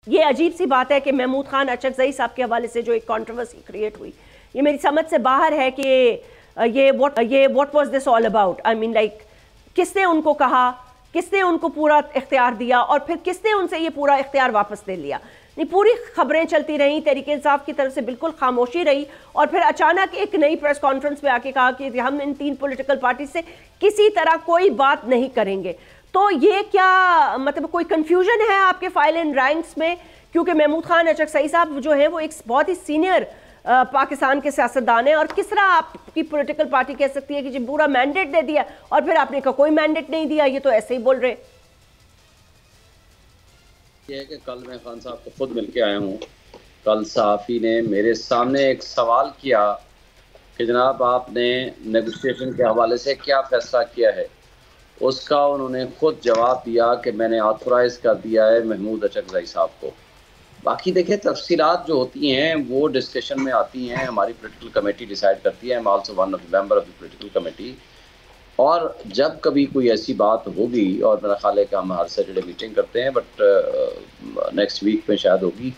ये अजीब सी बात है कि महमूद खान अचकज़ई साहब के हवाले से जो एक कंट्रोवर्सी क्रिएट हुई, ये मेरी समझ से बाहर है कि ये what was this all about. I mean like किसने उनको कहा, किसने उनको पूरा इख्तियार दिया और फिर किसने उनसे ये पूरा इख्तियार वापस ले लिया? नहीं, पूरी खबरें चलती रहीं, तहरीक इंसाफ की तरफ से बिल्कुल खामोशी रही और फिर अचानक एक नई प्रेस कॉन्फ्रेंस में आके कहा कि हम इन 3 पॉलिटिकल पार्टी से किसी तरह कोई बात नहीं करेंगे। तो ये क्या मतलब कोई कंफ्यूजन है आपके फाइल इन रैंक्स में? क्योंकि महमूद खान अचकज़ई साहब जो है वो एक बहुत ही सीनियर पाकिस्तान के सियासतदान है, और किस तरह आपकी पॉलिटिकल पार्टी कह सकती है कि जी पूरा मैंडेट दे दिया और फिर आपने कहा कोई मैंडेट नहीं दिया, ये तो ऐसे ही बोल रहे। ये है कि कल मैं खान साहब को खुद मिल के आया हूँ। कल सहाफ़ी ने मेरे सामने एक सवाल किया कि जनाब आपने नेगोशिएशन के हवाले से क्या फ़ैसला किया है। उसका उन्होंने खुद जवाब दिया कि मैंने ऑथोराइज़ कर दिया है महमूद अचकज़ई साहब को। बाकी देखिए तफसीलात जो होती हैं वो डिस्कशन में आती हैं, हमारी पॉलिटिकल कमेटी डिसाइड करती है। I am also one of the member of the political committee, और जब कभी कोई ऐसी बात होगी, और मेरा ख्याल है कि हम हर सैटरडे मीटिंग करते हैं, बट नेक्स्ट वीक में शायद होगी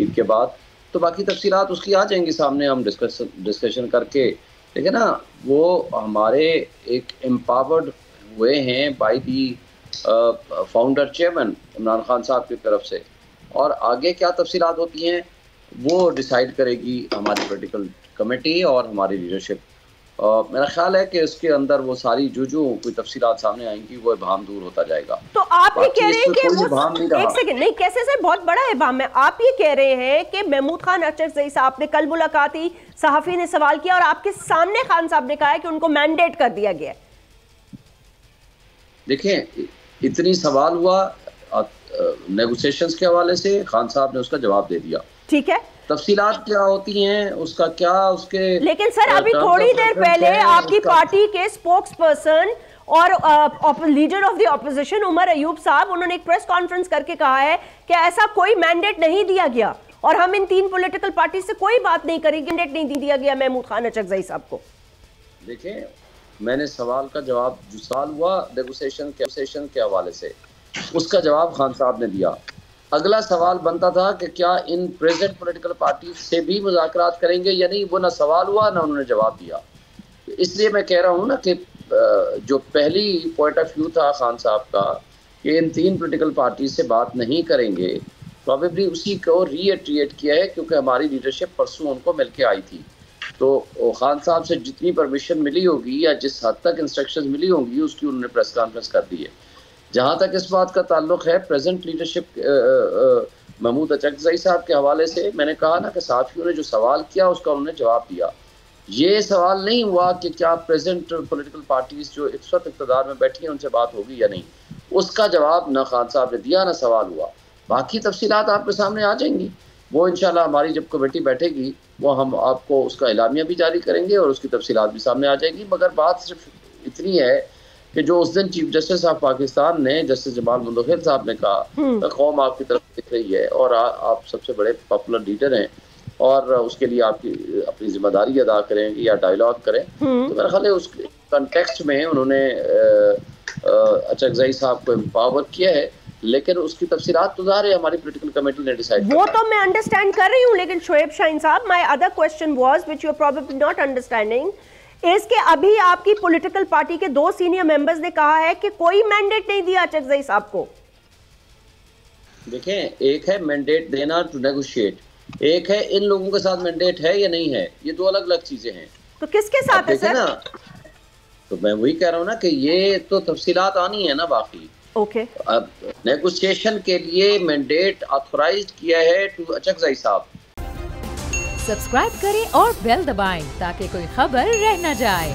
ईद के बाद, तो बाकी तफसीलात उसकी आ जाएंगी सामने, हम डिस्कशन करके। लेकिन ना वो हमारे एक एम्पावर्ड हुए हैं by the founder chairman Imran Khan साहब की तरफ से, और आगे क्या तफसीलात होती हैं वो डिसाइड करेगी हमारी पॉलिटिकल कमेटी और हमारी लीडरशिप। मेरा ख्याल है कि उसके अंदर वो सारी जो कोई तफसीलात सामने आएंगी वो इबाम दूर होता जाएगा। तो आप ये कह रहे हैं कि वो एक सेकंड नहीं, कैसे से बहुत बड़ा इबाम है। आप ये कह रहे हैं कि महमूद खान अचकज़ई साहब ने कल मुलाकात ही, सहाफ़ी ने सवाल किया और आपके सामने खान साहब ने कहा है कि उनको मैंडेट कर दिया गया। देखें, इतनी सवाल हुआ नेगोशिएशंस के हवाले से, खान साहब ने उसका जवाब दे दिया, ठीक है। तफसीलात क्या होती हैं उसका क्या उसके, लेकिन सर अभी थोड़ी देर पहले आपकी पार्टी के स्पोक्स पर्सन और leader of the opposition Umar Ayub साहब, उन्होंने एक प्रेस कॉन्फ्रेंस करके कहा है कि ऐसा कोई मैंडेट नहीं दिया गया और हम इन 3 पॉलिटिकल पार्टी से कोई बात नहीं करेंगे, मैंडेट नहीं दिया गया महमूद खान अचकज़ई साहब को। देखें, मैंने सवाल का जवाब, जो सवाल हुआ नेगोशिएशन के हवाले से, उसका जवाब खान साहब ने दिया। अगला सवाल बनता था कि क्या इन प्रेजेंट पॉलिटिकल पार्टी से भी मुज़ाकरात करेंगे या नहीं, वो ना सवाल हुआ ना उन्होंने जवाब दिया। इसलिए मैं कह रहा हूँ ना कि जो पहली पॉइंट ऑफ व्यू था खान साहब का कि इन 3 पॉलिटिकल पार्टी से बात नहीं करेंगे, प्रॉबेबली उसी को रीएट्रिएट किया है, क्योंकि हमारी लीडरशिप परसों उनको मिल के आई थी। तो खान साहब से जितनी परमिशन मिली होगी या जिस हद तक इंस्ट्रक्शंस मिली होंगी उसकी उन्होंने प्रेस कॉन्फ्रेंस कर दी है। जहाँ तक इस बात का ताल्लुक है प्रेजेंट लीडरशिप महमूद अचकज़ई साहब के हवाले से, मैंने कहा ना कि साथियों ने जो सवाल किया उसका उन्होंने जवाब दिया। ये सवाल नहीं हुआ कि क्या प्रेजेंट पॉलिटिकल पार्टीज जो इस वक्त इक़्तिदार में बैठी हैं उनसे बात होगी या नहीं, उसका जवाब ना खान साहब ने दिया ना सवाल हुआ। बाकी तफसीलात आपके सामने आ जाएंगी, वो इंशाल्लाह हमारी जब कमेटी बैठेगी वो हम आपको उसका एलामिया भी जारी करेंगे और उसकी तफसीलात भी सामने आ जाएगी। मगर बात सिर्फ इतनी है कि जो उस दिन चीफ जस्टिस ऑफ पाकिस्तान ने, जस्टिस जमाल मुंतखिल साहब ने कहा कौम आपकी तरफ दिख रही है और आप सबसे बड़े पॉपुलर लीडर हैं और उसके लिए आपकी अपनी जिम्मेदारी अदा करें या डायलॉग करें, तो मेरा ख्याल है उस कंटेक्स्ट में उन्होंने अचकज़ई साहब को एम्पावर किया है। लेकिन उसकी तफसीलात तो ज़ाहिर है हमारी पॉलिटिकल कमेटी ने डिसाइड, वो तो मैं अंडरस्टैंड कर रही हूँ। लेकिन शोएब शाहीन साहब, my other question was which you are probably not understanding is के अभी आपकी पॉलिटिकल पार्टी के 2 सीनियर मेंबर्स ने कहा है कि कोई मैंडेट नहीं दिया अचकज़ई साहब को। देखें, एक है मैंडेट देना टू नेगोशिएट, एक है इन लोगों के साथ मैंडेट है या नहीं है, ये 2 अलग अलग चीजें हैं। तो किसके साथ है सर? ना, तो मैं वही कह रहा हूँ ना कि ये तो तफसीलात आनी है ना बाकी। ओके, अब नेगोशिएशन के लिए मैंडेट ऑथराइज्ड किया है टू अचकज़ई साहब। सब्सक्राइब करें और बेल दबाएं ताकि कोई खबर रह न जाए।